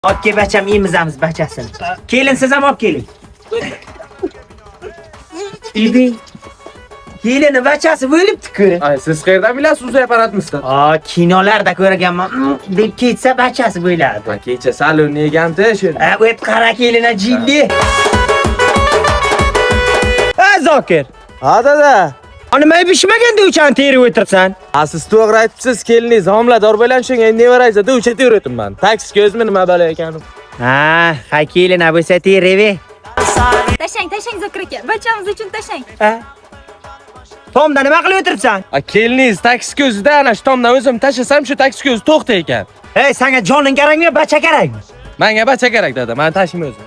Okey bacham yemizamiz bachasini. Kelin siz ham olib keling. Idi. Kelini bachasi bo'libdi-ku. Ay, siz qayerdan bilasiz uzay apparatmisdan? Kinolarda ko'rganman. Deb ketsa bachasi bo'ladi. Kecha salonni yeganti shu. O't qara kelina jiddiy. Zokir. Ha dada. Nima pishmaganda uchan terib o'tirsan? Siz to'g'ri aytibsiz, keliningiz homilador bilan shunga nevarangizda ucha terib Taksiga o'zim nima balo ekanim. Ha kelina bo'lsa terib. Tashang Zokir aka. Bachamiz uchun tashang. Tomda nima qilib o'tiribsan? Keliningiz taksi ko'zida ana shu tomdan o'zim tashlasam shu taksi ko'zi to'xta ekan. Ey, senga joning kerakmi, bacha kerakmi? Menga bacha kerak dada, men tashlayman o'zim.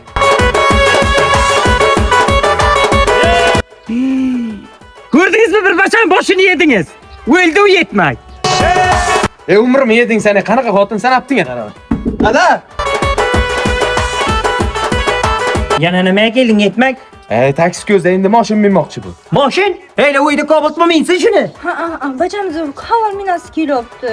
Ko'rdingizmi, bir bachani boshini yedingiz. O'ldi u yetmak. Umrimni yeding sen, qanaqa xotin sanabding qarama. Dada. Yana nimaga kelding yetmak? Taksi ko'zda endi mashin minmoqchi bu. Mashin? Ey, o'yda Cobalt'mi minsin shuni? Bachamiz havola minasi kelyapti.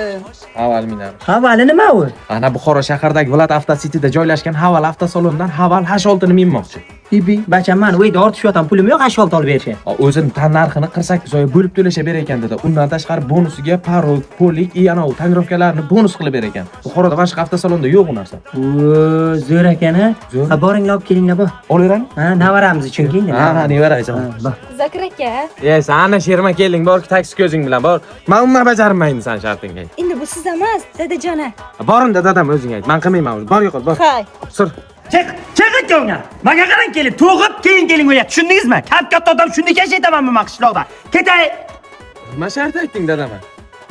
Haval minam. Havali nima u? Ana Buxoro shahardagi Vlad Avtocity'da joylashgan Haval avtosalonidan Haval H6 ni minmoqchi. Ibi, bacham, men o'yda ortishyapman, pulim yo'q, H6 olib berishga. O'zini tan narxini 48 oy bo'lib to'lasha ber ekan dedi. Undan tashqari bonusiga parol, polik, anavi tonirovkalarni bonus qilib ber ekan. Buxoroda boshqa avtosalonda yo'q u narsa. Zo'r ekan-a? Ha, boringlar olib kelinglar, bu. Olaverami? Ha, navaramiz uchun keling. Ha, nevaramiz. Zokir aka. Yes, ana sherma keling, bor taksi ko'zing bilan bor. Men undan bajarmayman san shartingga. Endi bu siz emas, dadajona. Borim dadam o'zing ayt. Men qilmayman o'zi. Bor yo'qol, bor. Hay. Sir. Chiq ikkovinglar. Menga qarang kelib, to'g'ib keling o'yat. Tushundingizmi? Katta odam shunday yashaytaman bu qishloqda. Ketay. Nima shart aytding dadam?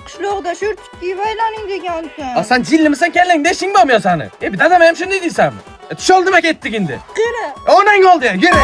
Qishloqda shurt kiyib aylaning degansan. Sen jillimisan kelling deshing bormi seni? Dadam ham shunday deysanmi? Tusholdima ketdik endi. Qara. Onang oldi, yura.